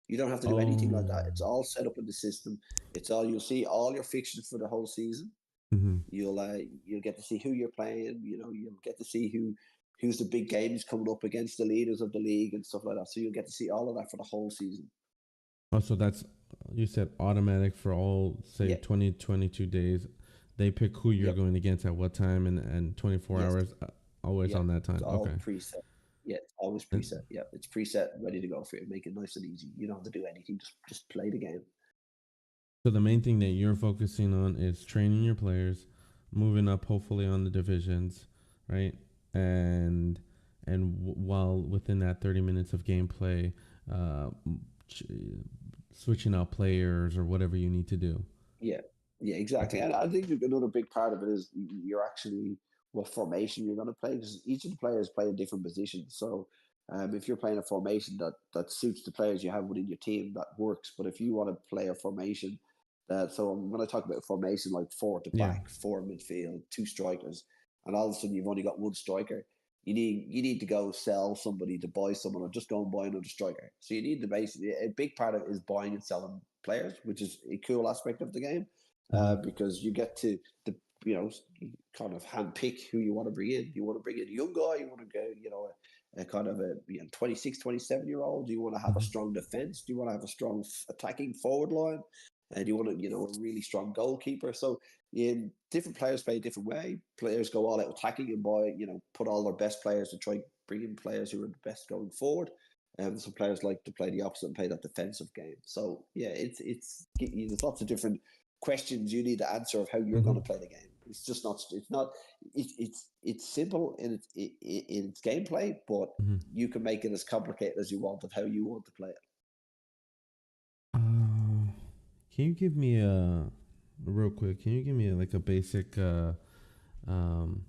You don't have to do anything like Oh. that. It's all set up in the system. It's all you'll see all your fixtures for the whole season. Mm-hmm. You'll get to see who you're playing. You'll get to see who's the big games coming up against the leaders of the league and stuff like that. So you'll get to see all of that for the whole season. Oh, so that's you said automatic for all say Yeah, 20 22 days. They pick who you're yep, going against at what time and 24 yes, hours always yeah. on that It's time. all Okay. preset. Yeah, it's always And preset. Yeah, it's preset, ready to go for you. Make it nice and easy. You don't have to do anything. Just play the game. so the main thing that you're focusing on is training your players, moving up hopefully on the divisions, right? And while within that 30 minutes of gameplay, uh, ch- switching out players or whatever you need to do. Yeah, yeah, Okay. exactly. And I think another big part of it is you're actually what formation you're going to play, because each of the players play a different position. So if you're playing a formation that suits the players you have within your team, that works. But if you want to play a formation so when I talk about formation like four at the Yeah. back, four midfield, two strikers, and all of a sudden you've only got one striker, you need to go sell somebody to buy someone, or just go and buy another striker. So you need to basically, a big part of it is buying and selling players, which is a cool aspect of the game, Mm-hmm. because you get to the you know kind of hand pick who you want to bring in. You want to bring in a young guy. You want to go a kind of a 26, 27-year old. Do you want to have a Mm-hmm. strong defense? Do you want to have a strong attacking forward line? And you want a really strong goalkeeper. So different players play a different way. Players go all out attacking and put all their best players to try bring in players who are the best going forward. And some players like to play the opposite and play that defensive game. So yeah, there's lots of different questions you need to answer of how you're Mm-hmm. going to play the game. It's just not. It's not. It's simple in its gameplay, but Hmm. you can make it as complicated as you want of how you want to play it. Can you give me a real quick? Can you give me like a basic um,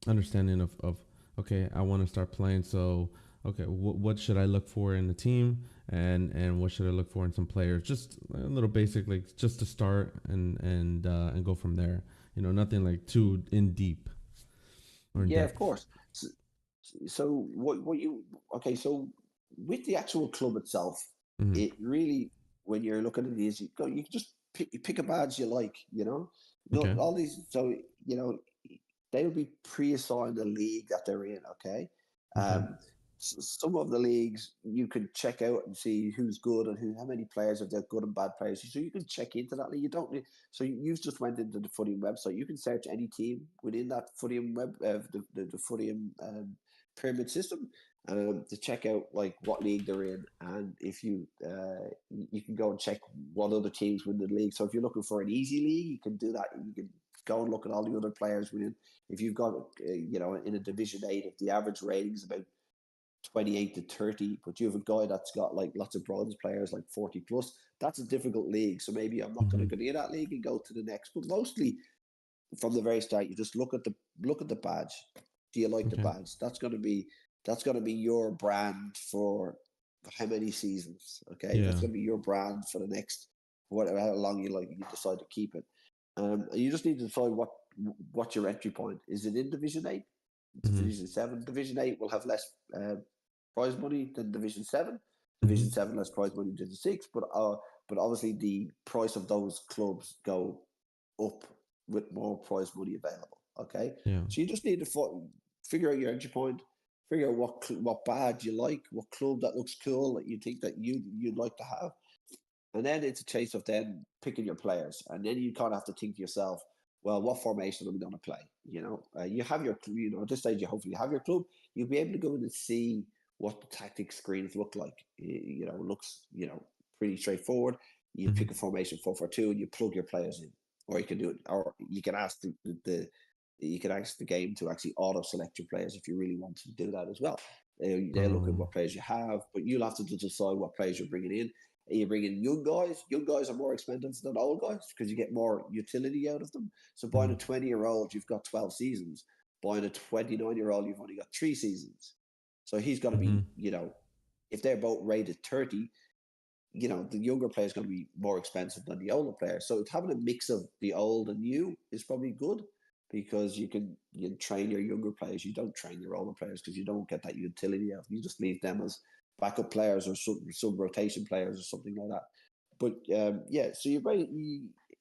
understanding of okay, I want to start playing. So okay, what should I look for in the team, and what should I look for in some players? Just a little basic, like just to start and go from there. You know, nothing like too in deep or in Yeah, of depth. course. So, so what you okay? So with the actual club itself, Mm-hmm. it really when you're looking at these, you can just pick a badge you like. No, Okay. all these. So they will be pre-assigned a league that they're in. Okay. Okay. Um, some of the leagues you can check out and see who's good and how many players have they're good and bad players. So you can check into that league. You don't need. So you've just went into the Footium website. You can search any team within that Footium the Footium pyramid system to check out like what league they're in, and if you can go and check what other teams win the league. So if you're looking for an easy league, you can do that. You can go and look at all the other players within. If you've got in a Division 8, if the average rating is about 28 to 30, but you have a guy that's got like lots of bronze players, like 40 plus, that's a difficult league. So maybe I'm not going Mm-hmm. to go near that league and go to the next. But mostly from the very start, you just look at the badge. Do you like the Okay. badge? That's gonna be your brand for how many seasons? Okay, that's Yeah. gonna be your brand for the next whatever how long you decide to keep it. You just need to decide what's your entry point. Is it in Division 8? Mm-hmm. Division 7? Division 8 will have less prize money than Division 7. Mm-hmm. Division 7 less prize money than Division 6, but obviously the price of those clubs go up with more prize money available. Okay, Yeah. so you just need to figure out your entry point, figure out what badge you like, what club that looks cool that you think that you'd like to have, and then it's a case of then picking your players, and then you kind of have to think to yourself, well, what formation am I going to play? You have your, at this stage, you hopefully have your club. You'll be able to go in and see what the tactic screens look like. It looks, pretty straightforward. You Mm-hmm. pick a formation 4-4-2 and you plug your players in, or you can do it, or you can ask you can ask the game to actually auto select your players if you really want to do that as well. They'll look at what players you have, but you'll have to decide what players you're bringing in. You bring in young guys. Young guys are more expensive than old guys because you get more utility out of them. So buying Mm-hmm. a 20-year-old, you've got 12 seasons. Buying a 29-year-old, you've only got 3 seasons. So he's going to Mm-hmm. be, if they're both rated 30, the younger player is going to be more expensive than the older player. So having a mix of the old and new is probably good because you train your younger players. You don't train your older players because you don't get that utility out of them. You just leave them as backup players or some rotation players or something like that. But yeah, so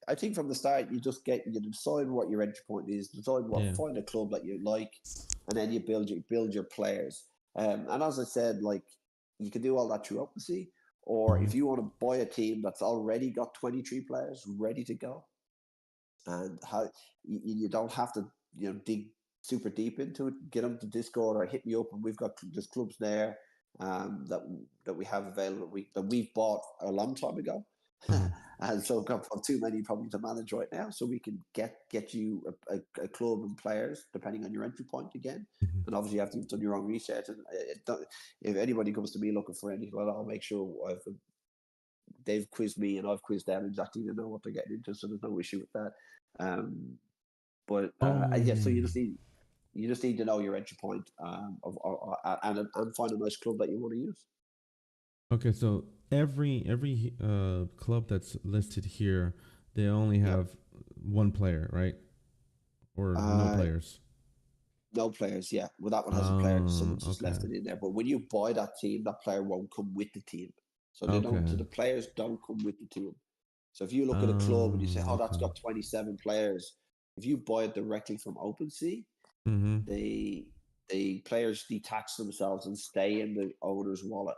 I think from the start you decide what your entry point is, Yeah. find a club that you like, and then you build your players. And as I said, like you can do all that through OpenSea, or Mm-hmm. if you want to buy a team that's already got 23 players ready to go, and how you don't have to dig super deep into it, get them to Discord or hit me up, and there's clubs there that we have available that we've bought a long time ago. Uh-huh. And so got too many probably to manage right now, so we can get you a club and players depending on your entry point again. Mm-hmm. And obviously you have to have done your own research, and if anybody comes to me looking for anything, well, I'll make sure they've quizzed me and I've quizzed them exactly to know what they're getting into, so there's no issue with that. Um, but yeah, so Oh. you just need to know your entry point and find a nice club that you want to use. Okay, so every club that's listed here, they only Yep. have one player, right? Or no Uh, players. no players. Yeah. Well, that one has a player. Oh, Someone's just okay. left it in there. But when you buy that team, that player won't come with the team. So they don't. Okay. So the players don't come with the team. So if you look at a club and you say, "Oh, that's Okay. got 27 players," if you buy it directly from OpenSea, Mm-hmm. the players detach themselves and stay in the owner's wallet.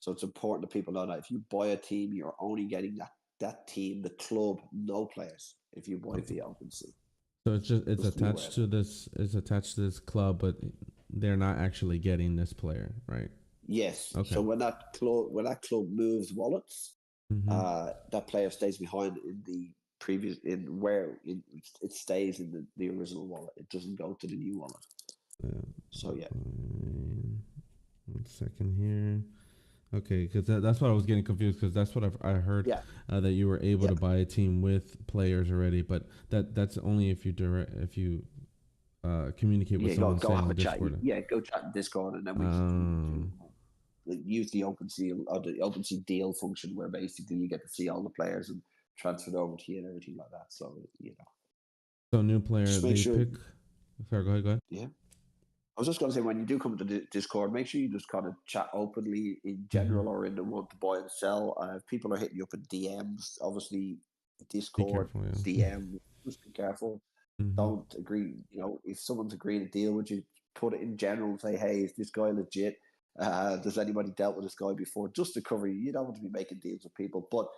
So it's important that people know that if you buy a team, you're only getting that team, the club, no players. If you buy via OpenSea, So it's just to be aware attached of to that. this club, but they're not actually getting this player, right? Yes. Okay. So when that club moves wallets, Mm-hmm. that player stays behind in the previous in where it stays in the original wallet. It doesn't go to the new wallet. So yeah. 1 second here. Okay, because that's what I was getting confused, because that's what I heard, Yeah. that you were able Yeah. to buy a team with players already, but that's only if you communicate with someone go say have on a chat. Discord. Yeah, go chat in Discord, and then we can use the OpenSea or the OpenSea deal function, where basically you get to see all the players and transfer over to you and everything like that. So So new player, just make they sure. pick. Sorry, go ahead. Yeah. I was just going to say, when you do come to the Discord, make sure you just kind of chat openly in general or in the one to buy and sell. If people are hitting you up in DMs, obviously Discord, Be careful, yeah. DM, just be careful. Don't agree. If someone's agreeing to deal with you, put it in general. Say, hey, is this guy legit? Does anybody dealt with this guy before? Just to cover you. You don't want to be making deals with people. But,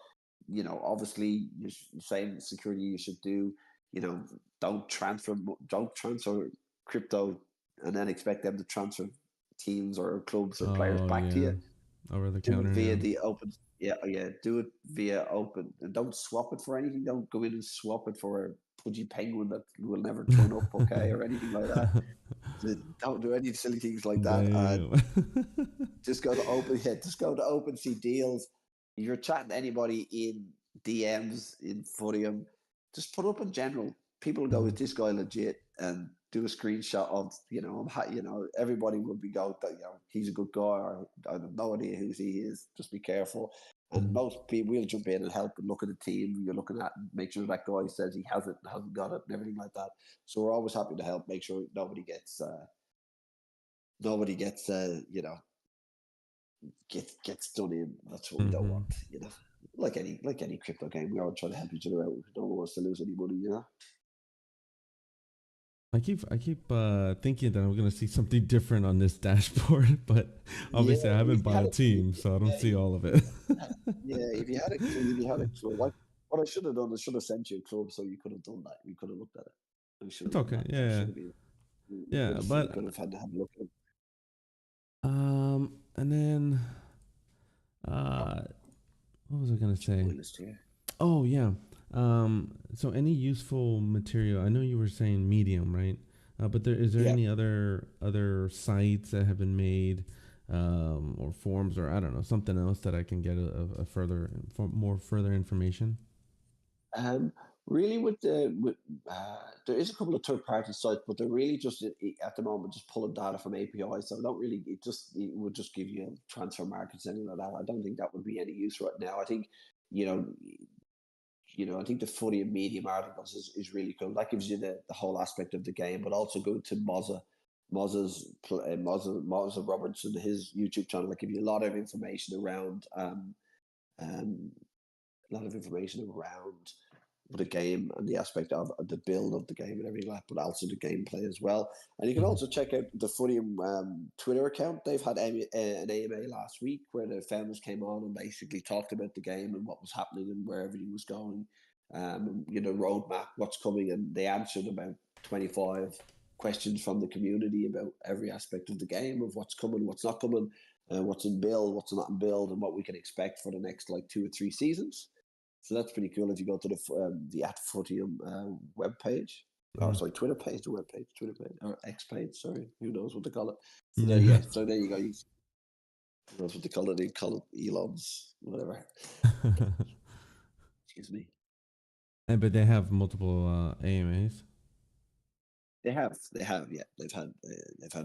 obviously, you're saying security you should do. Don't transfer crypto and then expect them to transfer teams or clubs or players back to you. Over the Do counter, it via the open. Yeah. Do it via open, and don't swap it for anything. Don't go in and swap it for a pudgy penguin that will never turn up, okay, or anything like that. Don't do any silly things like that. Just go to open. Yeah, just go to OpenSea deals. If you're chatting to anybody in DMs in Footium, just put up in general. People go, is this guy legit? And do a screenshot of, everybody would be going, he's a good guy, or I have no idea who he is. Just be careful. And most people will jump in and help and look at the team you're looking at and make sure that guy says he hasn't got it and everything like that. So we're always happy to help, make sure nobody gets gets done in. That's what we don't want, Like any crypto game, we all try to help each other out. No one wants to lose any money, I keep thinking that I'm gonna see something different on this dashboard, but obviously I haven't bought a team, so I don't see all of it. If you had a club, like what I should have done is should have sent you a club, so you could have done that. You could have looked at it. It's okay, yeah, but could have had to have a look at it. and then what was I gonna say? Oh yeah. So any useful material? I know you were saying Medium, right? But is there any other sites that have been made, or forums, or I don't know, something else that I can get more further information? Really, there is a couple of third-party sites, but they're really just at the moment just pulling data from APIs. So don't really, it would just give you transfer markets, anything like that. I don't think that would be any use right now. I think, I think the Footium Medium articles is really cool. That gives you the whole aspect of the game, but also go to Mozza Robertson, his YouTube channel. That give you a lot of information around the game and the aspect of the build of the game and everything like that, but also the gameplay as well. And you can also check out the Footium Twitter account. They've had an AMA last week where the founders came on and basically talked about the game and what was happening and where everything was going, roadmap, what's coming, and they answered about 25 questions from the community about every aspect of the game, of what's coming, what's not coming, what's in build, what's not in build, and what we can expect for the next 2 or 3 seasons. So that's pretty cool if you go to the @Footium webpage. Or sorry, Twitter page, or X page, sorry. Who knows what they call it. So there you go. Who knows what they call it? They call it Elon's, whatever. Excuse me. But they have multiple AMAs. They have, yeah. They've had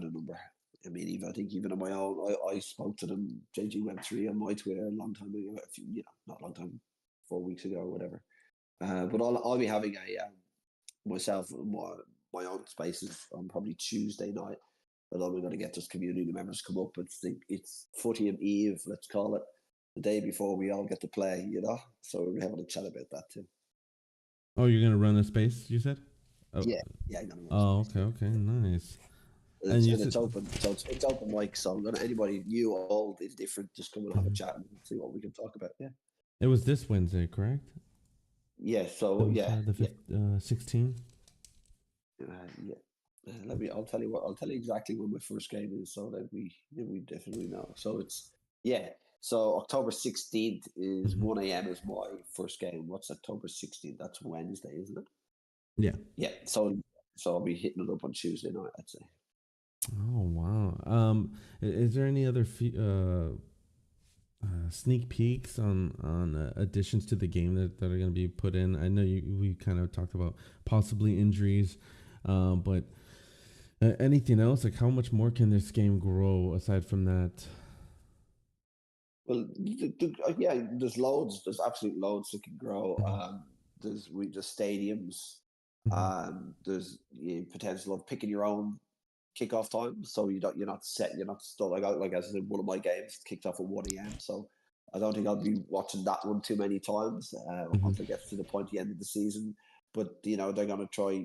a number. I mean, I think even on my own, I spoke to them, JGWeb3 on my Twitter a long time ago. Not a long time, 4 weeks ago or whatever. But I'll be having myself my own spaces on probably Tuesday night. And then we're going to get just community members come up. It's Footium Eve, let's call it, the day before we all get to play. So we're having a chat about that too. Oh, you're gonna run a space, you said? Oh. Yeah. I'm gonna run a space. Okay, nice. And it's open, so it's open mic. So anybody new or old is different. Just come and have a chat and see what we can talk about. Yeah. It was this Wednesday, correct? Yeah. So the 16th. I'll tell you exactly when my first game is, so that we definitely know. So it's So October 16th is Mhm. 1 a.m. is my first game. What's October 16th? That's Wednesday, isn't it? Yeah. Yeah. So I'll be hitting it up on Tuesday night, I'd say. Oh wow. Is there any other sneak peeks on additions to the game that are going to be put in? I know we kind of talked about possibly injuries, but anything else? Like, how much more can this game grow aside from that? Well, yeah, there's loads. There's absolute loads that can grow. Mhm. There's stadiums. Mhm. There's potential of picking your own kickoff time, so you're not set, you're not stuck. Like as I said, one of my games kicked off at 1 a.m. So I don't think I'll be watching that one too many times Mhm. until it gets to the point at the end of the season. But they're gonna try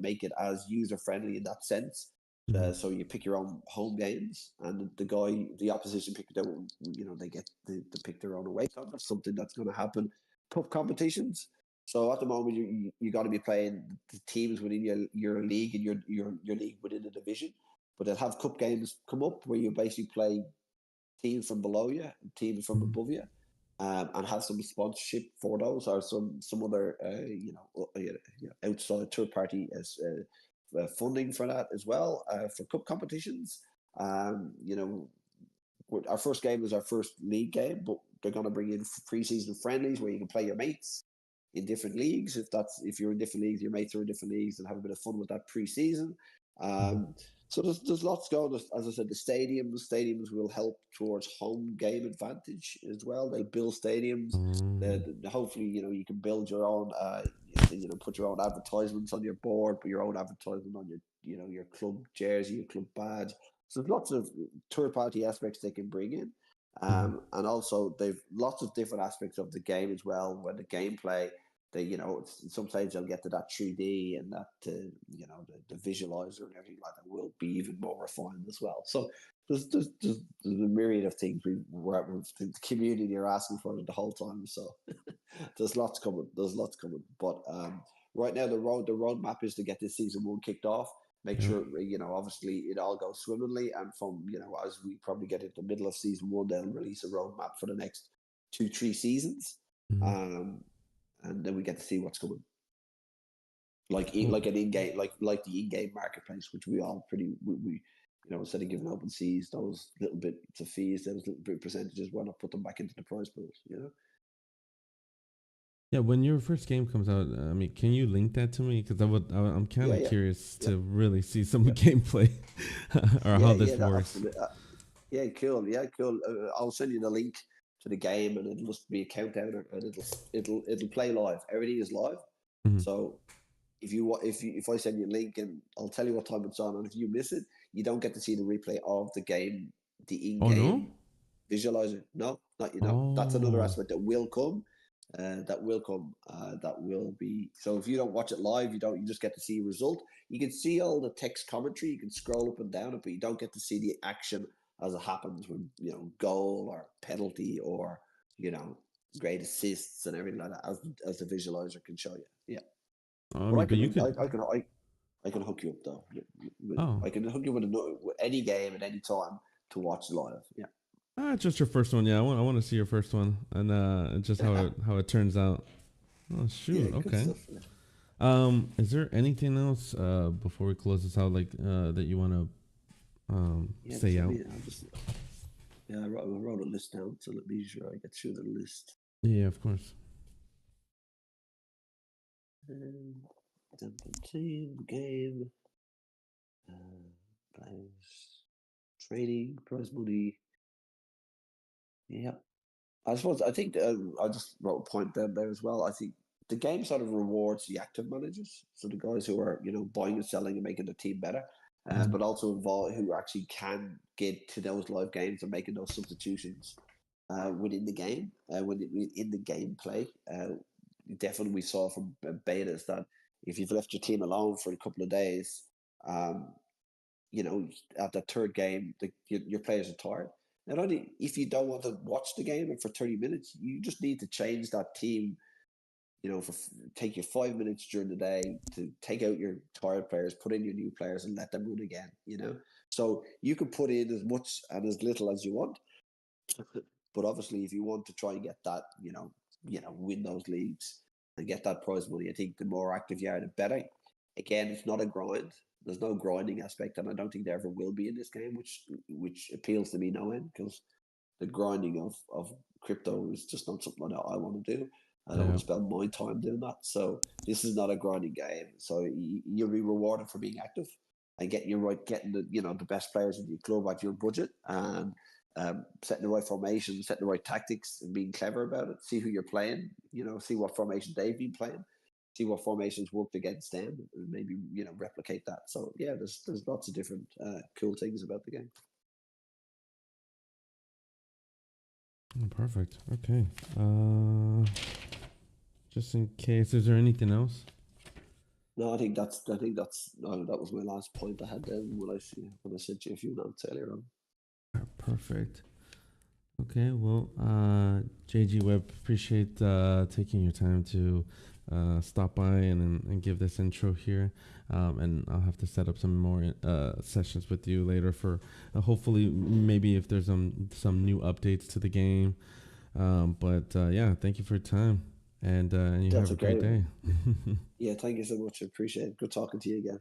make it as user friendly in that sense. Mhm. So you pick your own home games, and the opposition pick their own. They get to pick their own away time. That's something that's going to happen. Cup competitions. So at the moment, you got to be playing the teams within your league and your league within the division. But they'll have cup games come up where you basically play teams from below you, teams from Mhm. above you, and have some sponsorship for those, or some other outside third party as funding for that as well for cup competitions. Our first game was our first league game, but they're going to bring in pre-season friendlies where you can play your mates in different leagues. If you're in different leagues, your mates are in different leagues, and have a bit of fun with that pre-season. Mhm. So there's lots going. As I said, the stadiums will help towards home game advantage as well. They'll build stadiums. Um, Hopefully, you can build your own. Put your own advertisements on your board, put your own advertisement on your club jersey, your club badge. So there's lots of third party aspects they can bring in. mhm. And also they've lots of different aspects of the game as well. Where the gameplay, sometimes they'll get to that 3D and that the visualizer and everything like that will be even more refined as well. So there's a myriad of things the community are asking for the whole time. So there's lots coming. There's lots coming. But right now the roadmap is to get this season one kicked off. Make Yeah. sure obviously it all goes swimmingly, and from as we probably get into the middle of season one, they'll release a roadmap for the next 2-3 seasons, Mhm. um, and then we get to see what's coming. Cool. Like an in-game like the in-game marketplace, which we all we instead of giving open seas those little bits of fees, those little bit of percentages, why not put them back into the prize pools? Yeah, when your first game comes out, I mean, can you link that to me? Because I'm kind Yeah, of yeah, curious yeah, to really see some yeah, gameplay or how yeah, this yeah. That works. absolutely. Yeah, cool. Yeah, cool. I'll send you the link to the game, and it'll just be a countdown, and it'll play live. Everything is live. Mhm. So if I send you a link, and I'll tell you what time it's on, and if you miss it, you don't get to see the replay of the game, the Oh no! in-game visualizer. No, not That's another Oh. aspect that will come. That will come. That will be. So if you don't watch it live, you just get to see a result. You can see all the text commentary. You can scroll up and down it, but you don't get to see the action as it happens when goal or penalty or you know great assists and everything like that as the visualizer can show you. Yeah, I but mean, but you could. I can hook you up though. Oh, I can hook you with any game at any time to watch live. Yeah. just your first one. Yeah, I want to see your first one and just how it turns out. Oh Yeah, shoot. good Okay. stuff. Yeah. Is there anything else before we close this out, like that you want to Yeah, just say let out? me. I wrote a list down, so let me be sure I get through the list. Yeah, of course. Um, team game, players, training, prize money. Yeah, I think I just wrote a point down there as well. I think the game sort of rewards the active managers, so the guys who are buying and selling and making the team better, Mhm. but also involved who actually can get to those live games and making those substitutions within the game, in the gameplay. Definitely, we saw from betas that if you've left your team alone for a couple of days, um, at the third game, your players are tired. Not only if you don't want to watch the game for 30 minutes, you just need to change that team. Take you 5 minutes during the day to take out your tired players, put in your new players, and let them run again. So you can put in as much and as little as you want. But obviously, if you want to try and get that, win those leagues and get that prize money, I think the more active you are, the better. Again, it's not a grind. There's no grinding aspect, and I don't think there ever will be in this game, which appeals to me no end, because the grinding of crypto is just not something that I want to do. I don't want to spend my time doing that. So this is not a grinding game. So you'll be rewarded for being active and getting the best players in your club at your budget, and setting the right formation, setting the right tactics, and being clever about it. See who you're playing. See what formation they've been playing. See what formations worked against them, and maybe replicate that. So yeah, there's lots of different cool things about the game. Oh, perfect. Okay. Just in case, is there anything else? No, I think that was my last point I had then when I sent you a few notes earlier on. Perfect. Okay, well, JGWeb, appreciate taking your time to stop by and give this intro here. And I'll have to set up some more sessions with you later for hopefully maybe if there's some new updates to the game. But yeah, thank you for your time, and you have a great day. Yeah, thank you so much. I appreciate it. Good talking to you again.